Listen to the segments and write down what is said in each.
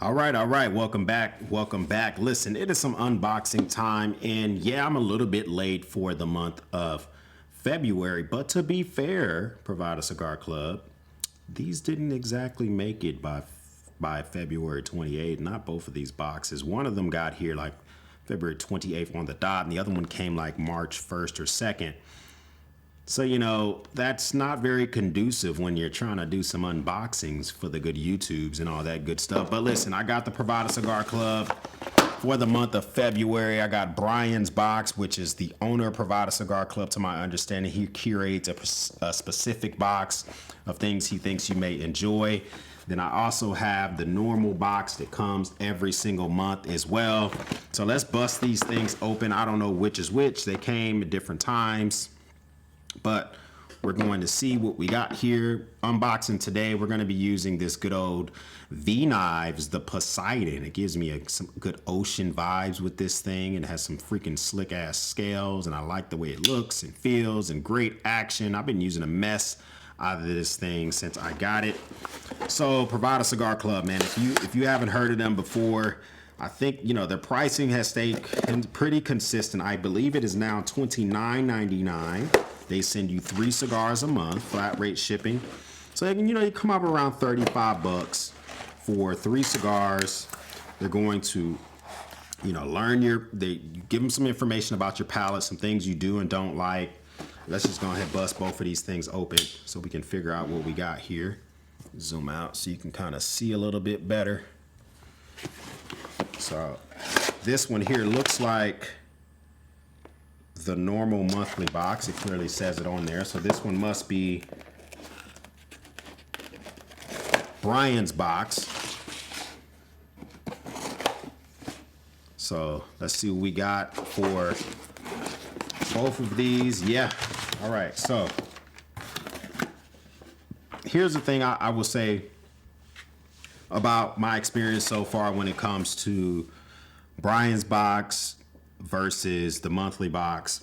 All right. Welcome back. Listen, it is some unboxing time, and yeah, I'm a little bit late for the month of February, but to be fair, Privada Cigar Club, these didn't exactly make it by February 28th. Not both of these boxes. One of them got here like February 28th on the dot, and the other one came like March 1st or 2nd. So, that's not very conducive when you're trying to do some unboxings for the good YouTubes and all that good stuff. But listen, I got the Privada Cigar Club for the month of February. I got Brian's box, which is the owner of Privada Cigar Club. To my understanding, he curates a specific box of things he thinks you may enjoy. Then I also have the normal box that comes every single month as well. So let's bust these things open. I don't know which is which. They came at different times, but we're going to see what we got here. Unboxing today, we're going to be using this good old V-Knives, the Poseidon. It gives me some good ocean vibes with this thing. It has some freaking slick ass scales, and I like the way it looks and feels, and great action. I've been using a mess out of this thing since I got it. So Privada Cigar Club, man, if you haven't heard of them before, I think, their pricing has stayed pretty consistent. I believe it is now $29.99. They send you 3 cigars a month, flat rate shipping. So, you come up around 35 bucks for 3 cigars. They're going to, you give them some information about your palate, some things you do and don't like. Let's just go ahead and bust both of these things open so we can figure out what we got here. Zoom out so you can kind of see a little bit better. So this one here looks like the normal monthly box. It clearly says it on there. So this one must be Brian's box. So let's see what we got for both of these. Yeah. All right. So here's the thing I will say about my experience so far when it comes to Brian's box versus the monthly box.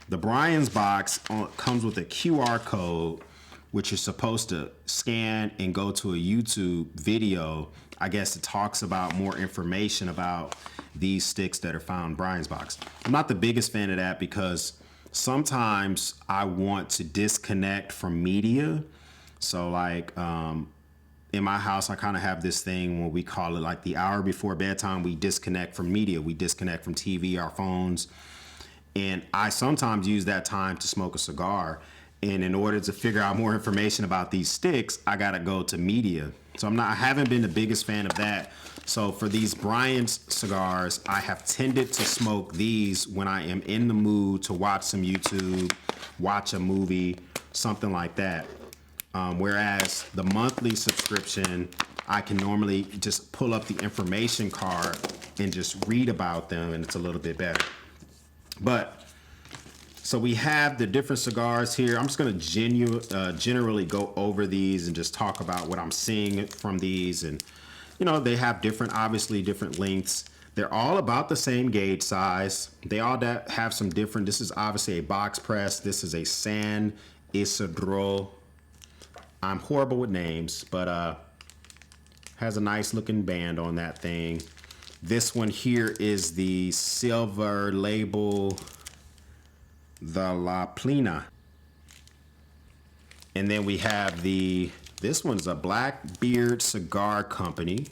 The Brian's box comes with a QR code, which is supposed to scan and go to a YouTube video. I guess it talks about more information about these sticks that are found in Brian's box. I'm not the biggest fan of that because sometimes I want to disconnect from media. So like, in my house, I kind of have this thing when we call it like the hour before bedtime. We disconnect from media. We disconnect from TV, our phones. And I sometimes use that time to smoke a cigar. And in order to figure out more information about these sticks, I got to go to media. So I haven't been the biggest fan of that. So for these Brian's cigars, I have tended to smoke these when I am in the mood to watch some YouTube, watch a movie, something like that. Whereas the monthly subscription, I can normally just pull up the information card and just read about them, and it's a little bit better. But so we have the different cigars here. I'm just going to generally go over these and just talk about what I'm seeing from these. And, they have obviously different lengths. They're all about the same gauge size. They all have some different. This is obviously a box press. This is a San Isidro. I'm horrible with names, but has a nice looking band on that thing. This one here is the silver label, the La Plena. And then we have this one's a Blackbeard Cigar Company.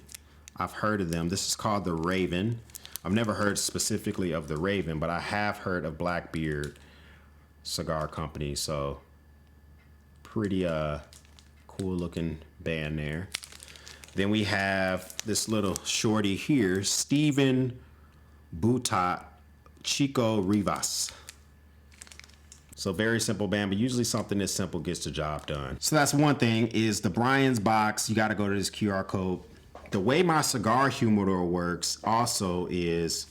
I've heard of them. This is called the Raven. I've never heard specifically of the Raven, but I have heard of Blackbeard Cigar Company. So pretty cool looking band there. Then we have this little shorty here, Steven Butat Chico Rivas. So very simple band, but usually something this simple gets the job done. So that's one thing is the Brian's box. You got to go to this QR code. The way my cigar humidor works also is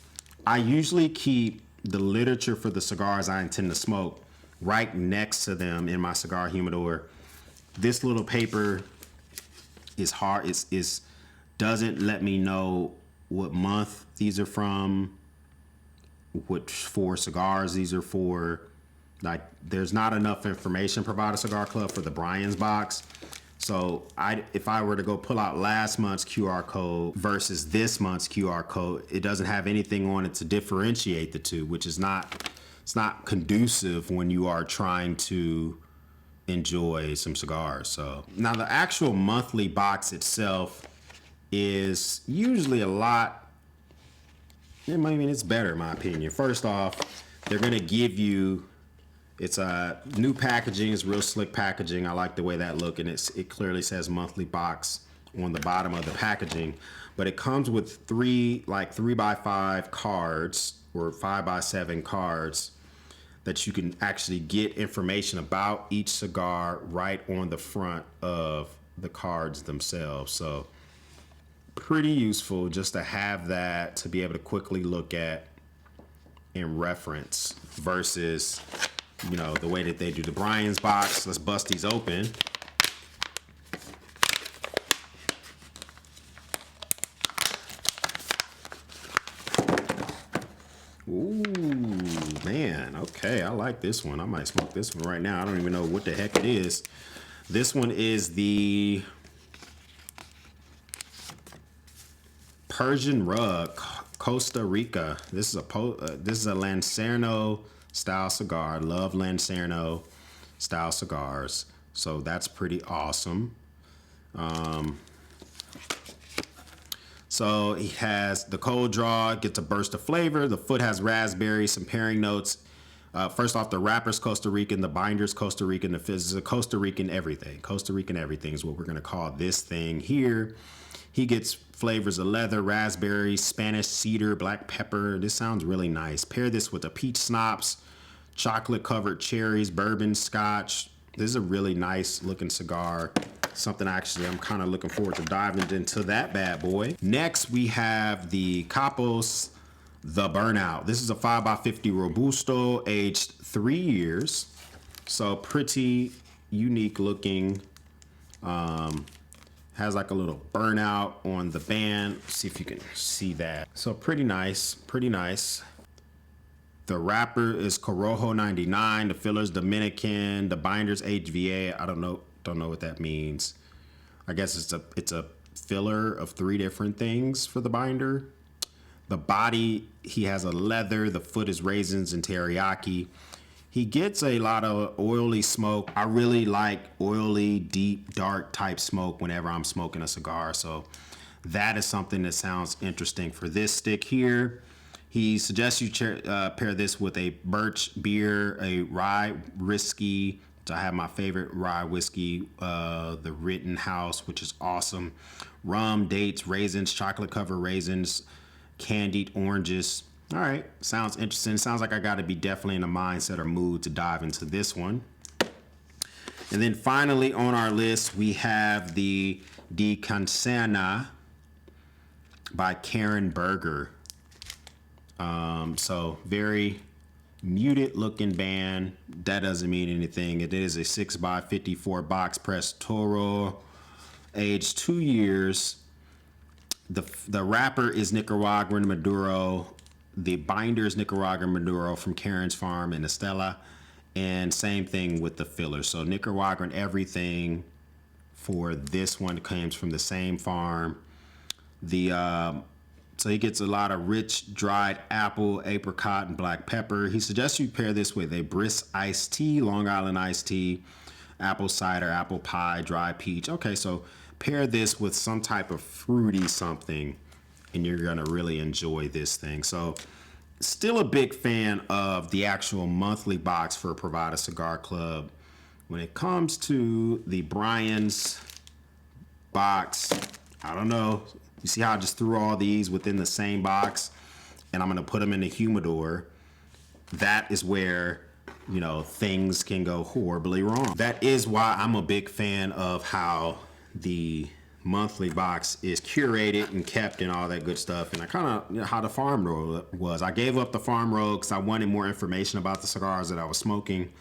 I usually keep the literature for the cigars I intend to smoke right next to them in my cigar humidor. This little paper is hard. It doesn't let me know what month these are from, what 4 cigars these are for. Like, there's not enough information Privada Cigar Club for the Brian's box. So if I were to go pull out last month's QR code versus this month's QR code, it doesn't have anything on it to differentiate the two, which is it's not conducive when you are trying to enjoy some cigars. So now the actual monthly box itself is usually a lot. I mean, it's better in my opinion. First off, they're gonna give you, it's a new packaging. It's real slick packaging. I like the way that look, and it clearly says monthly box on the bottom of the packaging. But it comes with 3x5 cards or 5x7 cards that you can actually get information about each cigar right on the front of the cards themselves. So pretty useful just to have that to be able to quickly look at and reference versus, you know, the way that they do the Brian's box. Let's bust these open. Ooh, man. Okay, I like this one. I might smoke this one right now. I don't even know what the heck it is. This one is the Persian rug, Costa Rica. This is a Lancerno style cigar. Love Lancerno style cigars. So that's pretty awesome. So he has the cold draw, gets a burst of flavor. The foot has raspberry, some pairing notes. First off, the wrapper's Costa Rican, the binder's Costa Rican, the fizz is a Costa Rican everything. Costa Rican everything is what we're gonna call this thing here. He gets flavors of leather, raspberry, Spanish cedar, black pepper. This sounds really nice. Pair this with a peach schnapps, chocolate covered cherries, bourbon, scotch. This is a really nice looking cigar. Something actually I'm kind of looking forward to diving into that bad boy. Next, we have the Kapos the Burnout. This is a 5x50 Robusto, aged 3 years. So pretty unique looking. Has like a little burnout on the band. Let's see if you can see that. So pretty nice, pretty nice. The wrapper is Corojo 99. The filler's Dominican. The binder's HVA. I don't know what that means. I guess it's a filler of 3 different things for the binder. The body, he has a leather. The foot is raisins and teriyaki. He gets a lot of oily smoke. I really like oily, deep, dark type smoke whenever I'm smoking a cigar. So that is something that sounds interesting for this stick here. He suggests you pair this with a birch beer, a rye whiskey. So I have my favorite rye whiskey, the Rittenhouse, which is awesome. Rum, dates, raisins, chocolate covered raisins, candied oranges. All right, sounds interesting. Sounds like I got to be definitely in a mindset or mood to dive into this one. And then finally on our list, we have the De Cancena by Karen Berger. So very muted looking band. That doesn't mean anything. It is a 6x54 box press Toro, aged 2 years. The wrapper is Nicaraguan Maduro. The binder is Nicaraguan Maduro from Karen's Farm in Estella. And same thing with the filler. So Nicaraguan everything for this one comes from the same farm. So he gets a lot of rich dried apple, apricot, and black pepper. He suggests you pair this with a brisk iced tea, Long Island iced tea, apple cider, apple pie, dry peach. Okay, so pair this with some type of fruity something, and you're gonna really enjoy this thing. So still a big fan of the actual monthly box for Privada Cigar Club. When it comes to the Brian's box, I don't know. You see how I just threw all these within the same box, and I'm gonna put them in the humidor. That is where, you know, things can go horribly wrong. That is why I'm a big fan of how the monthly box is curated and kept and all that good stuff. And I kind of, you know, how the farm roll was. I gave up the farm roll because I wanted more information about the cigars that I was smoking,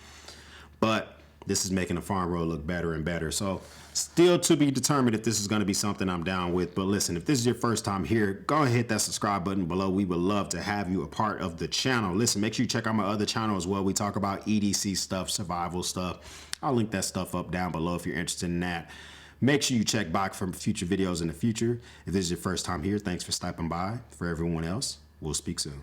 but this is making the farm roll look better and better. So still to be determined if this is going to be something I'm down with. But listen, if this is your first time here, go ahead, hit that subscribe button below. We would love to have you a part of the channel. Listen, make sure you check out my other channel as well. We talk about EDC stuff, survival stuff. I'll link that stuff up down below if you're interested in that. Make sure you check back for future videos in the future. If this is your first time here, thanks for stopping by. For everyone else, we'll speak soon.